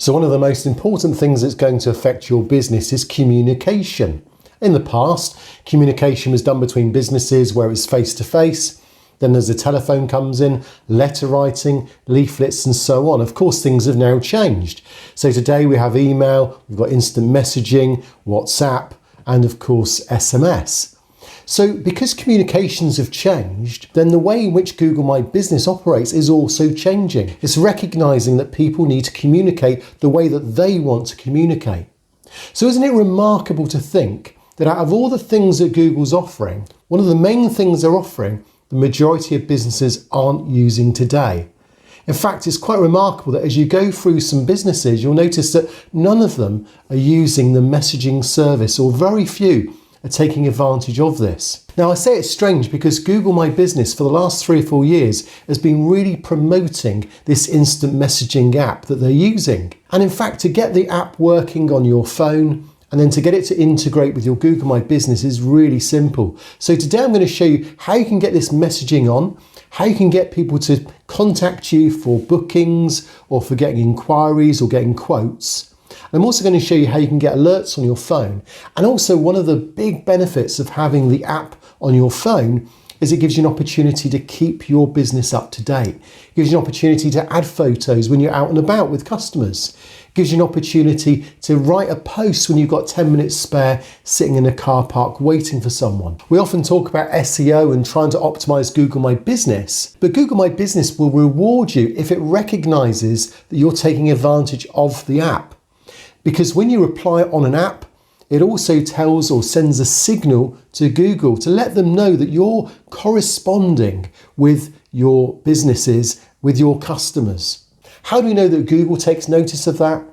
So one of the most important things that's going to affect your business is communication. In the past, communication was done between businesses where it's face-to-face. Then as the telephone comes in, letter writing, leaflets and so on. Of course, things have now changed. So today we have email, we've got instant messaging, WhatsApp, and of course, SMS. So because communications have changed, then the way in which Google My Business operates is also changing. It's recognizing that people need to communicate the way that they want to communicate. So isn't it remarkable to think that out of all the things that Google's offering, one of the main things they're offering, the majority of businesses aren't using today. In fact, it's quite remarkable that as you go through some businesses, you'll notice that none of them are using the messaging service, or very few are taking advantage of this. Now, I say it's strange because Google My Business for the last 3 or 4 years has been really promoting this instant messaging app that they're using. And in fact, to get the app working on your phone and then to get it to integrate with your Google My Business is really simple. So today I'm going to show you how you can get this messaging on, how you can get people to contact you for bookings or for getting inquiries or getting quotes. I'm also going to show you how you can get alerts on your phone. And also one of the big benefits of having the app on your phone is it gives you an opportunity to keep your business up to date. It gives you an opportunity to add photos when you're out and about with customers. It gives you an opportunity to write a post when you've got 10 minutes spare sitting in a car park waiting for someone. We often talk about SEO and trying to optimize Google My Business, but Google My Business will reward you if it recognizes that you're taking advantage of the app. Because when you reply on an app, it also tells or sends a signal to Google to let them know that you're corresponding with your businesses, with your customers. How do we know that Google takes notice of that?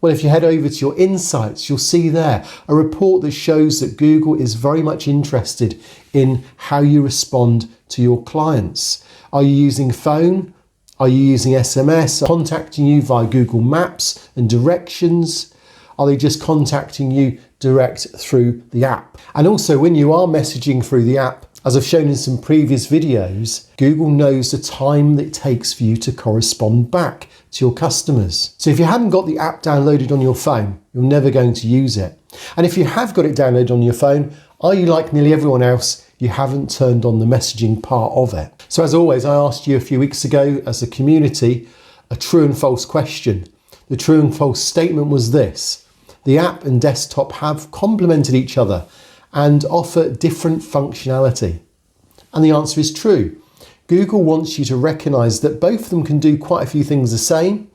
Well, if you head over to your insights, you'll see there a report that shows that Google is very much interested in how you respond to your clients. Are you using phone? Are you using SMS? Contacting you via Google Maps and directions? Are they just contacting you direct through the app? And also when you are messaging through the app, as I've shown in some previous videos, Google knows the time that it takes for you to correspond back to your customers. So if you haven't got the app downloaded on your phone, you're never going to use it. And if you have got it downloaded on your phone, are you like nearly everyone else? You haven't turned on the messaging part of it. So as always, I asked you a few weeks ago as a community, a true and false question. The true and false statement was this: the app and desktop have complemented each other and offer different functionality. And the answer is true. Google wants you to recognize that both of them can do quite a few things the same,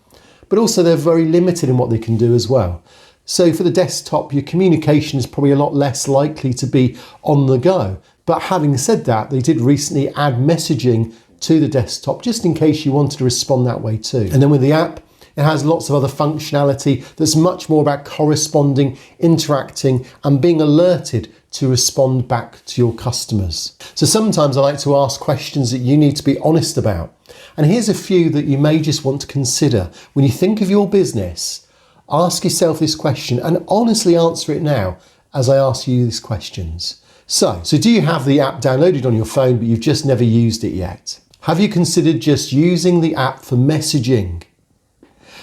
but also they're very limited in what they can do as well. So for the desktop, your communication is probably a lot less likely to be on the go. But having said that, they did recently add messaging to the desktop just in case you wanted to respond that way too. And then with the app, it has lots of other functionality that's much more about corresponding, interacting, and being alerted to respond back to your customers. So sometimes I like to ask questions that you need to be honest about. And here's a few that you may just want to consider. When you think of your business, ask yourself this question and honestly answer it now as I ask you these questions. So do you have the app downloaded on your phone, but you've just never used it yet? Have you considered just using the app for messaging?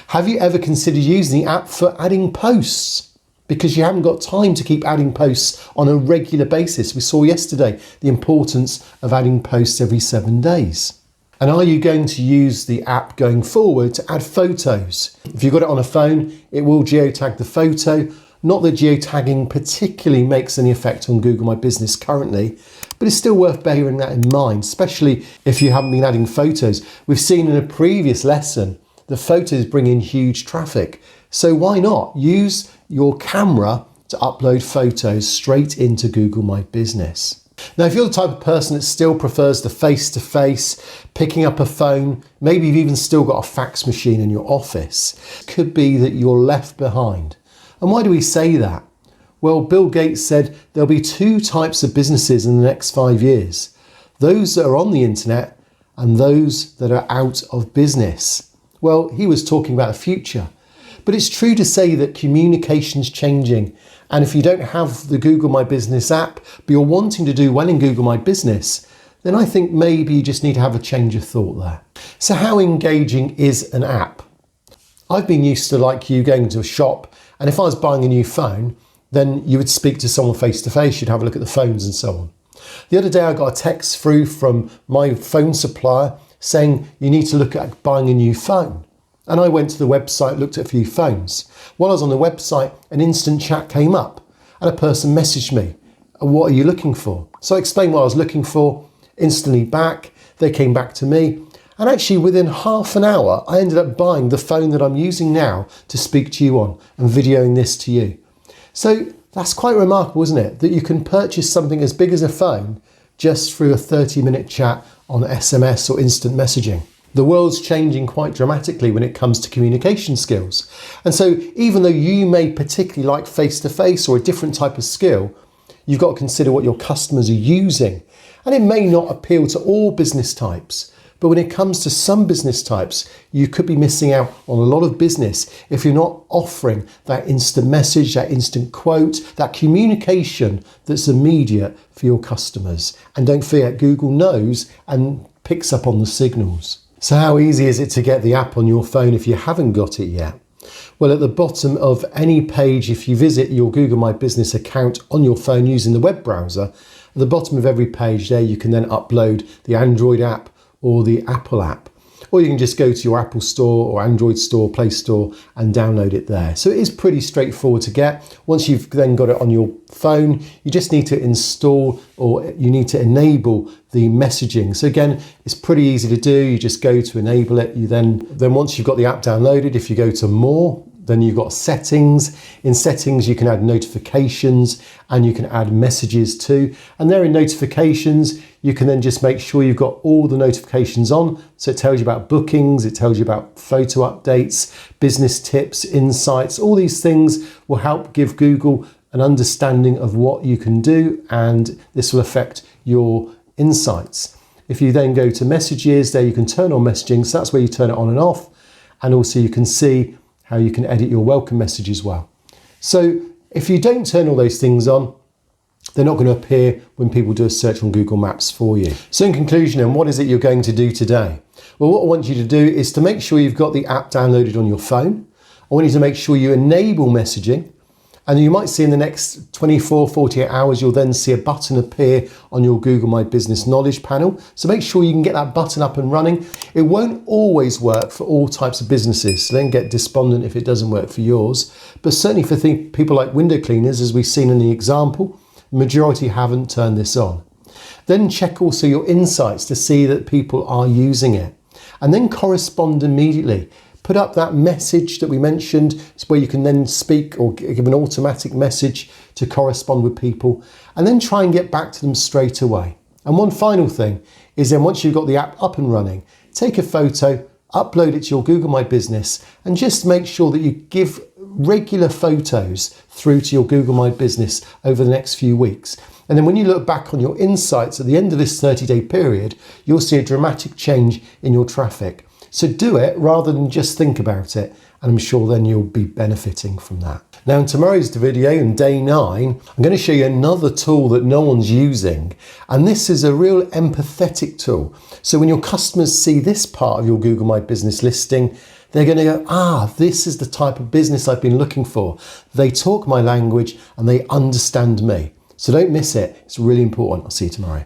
Have you ever considered using the app for adding posts? Because you haven't got time to keep adding posts on a regular basis. We saw yesterday the importance of adding posts every 7 days. And are you going to use the app going forward to add photos? If you've got it on a phone, it will geotag the photo. Not that geotagging particularly makes any effect on Google My Business currently, but it's still worth bearing that in mind, especially if you haven't been adding photos. We've seen in a previous lesson that photos bring in huge traffic. So why not use your camera to upload photos straight into Google My Business? Now, if you're the type of person that still prefers the face-to-face, picking up a phone, maybe you've even still got a fax machine in your office, it could be that you're left behind. And why do we say that? Well, Bill Gates said there'll be 2 types of businesses in the next 5 years. Those that are on the internet and those that are out of business. Well, he was talking about the future. But it's true to say that communication's changing. And if you don't have the Google My Business app, but you're wanting to do well in Google My Business, then I think maybe you just need to have a change of thought there. So how engaging is an app? I've been used to, like you, going to a shop, and if I was buying a new phone, then you would speak to someone face to face, you'd have a look at the phones and so on. The other day I got a text through from my phone supplier saying you need to look at buying a new phone. And I went to the website, looked at a few phones. While I was on the website, an instant chat came up and a person messaged me, what are you looking for? So I explained what I was looking for, instantly back, they came back to me. And actually within half an hour, I ended up buying the phone that I'm using now to speak to you on and videoing this to you. So that's quite remarkable, isn't it? That you can purchase something as big as a phone just through a 30-minute chat on SMS or instant messaging. The world's changing quite dramatically when it comes to communication skills. And so even though you may particularly like face-to-face or a different type of skill, you've got to consider what your customers are using. And it may not appeal to all business types. But when it comes to some business types, you could be missing out on a lot of business if you're not offering that instant message, that instant quote, that communication that's immediate for your customers. And don't forget, Google knows and picks up on the signals. So how easy is it to get the app on your phone if you haven't got it yet? Well, at the bottom of any page, if you visit your Google My Business account on your phone using the web browser, at the bottom of every page there, you can then upload the Android app or the Apple app. Or you can just go to your Apple Store or Android Store, Play Store and download it there. So it is pretty straightforward to get. Once you've then got it on your phone, you just need to install or you need to enable the messaging. So again, it's pretty easy to do. You just go to enable it. You then once you've got the app downloaded, if you go to more, then you've got settings. In settings, you can add notifications and you can add messages too. And there in notifications, you can then just make sure you've got all the notifications on. So it tells you about bookings, it tells you about photo updates, business tips, insights. All these things will help give Google an understanding of what you can do, and this will affect your insights. If you then go to messages, there you can turn on messaging. So that's where you turn it on and off. And also you can see how you can edit your welcome message as well. So if you don't turn all those things on, they're not going to appear when people do a search on Google Maps for you. So in conclusion, then, what is it you're going to do today? Well, what I want you to do is to make sure you've got the app downloaded on your phone. I want you to make sure you enable messaging. And you might see in the next 24, 48 hours, you'll then see a button appear on your Google My Business knowledge panel. So make sure you can get that button up and running. It won't always work for all types of businesses, so don't get despondent if it doesn't work for yours. But certainly for people like window cleaners, as we've seen in the example, the majority haven't turned this on. Then check also your insights to see that people are using it. And then correspond immediately. Put up that message that we mentioned, where you can then speak or give an automatic message to correspond with people, and then try and get back to them straight away. And one final thing is then once you've got the app up and running, take a photo, upload it to your Google My Business, and just make sure that you give regular photos through to your Google My Business over the next few weeks. And then when you look back on your insights at the end of this 30-day period, you'll see a dramatic change in your traffic. So do it rather than just think about it, and I'm sure then you'll be benefiting from that. Now in tomorrow's video, in day 9, I'm going to show you another tool that no one's using, and this is a real empathetic tool. So when your customers see this part of your Google My Business listing, they're going to go, this is the type of business I've been looking for. They talk my language and they understand me. So don't miss it. It's really important. I'll see you tomorrow.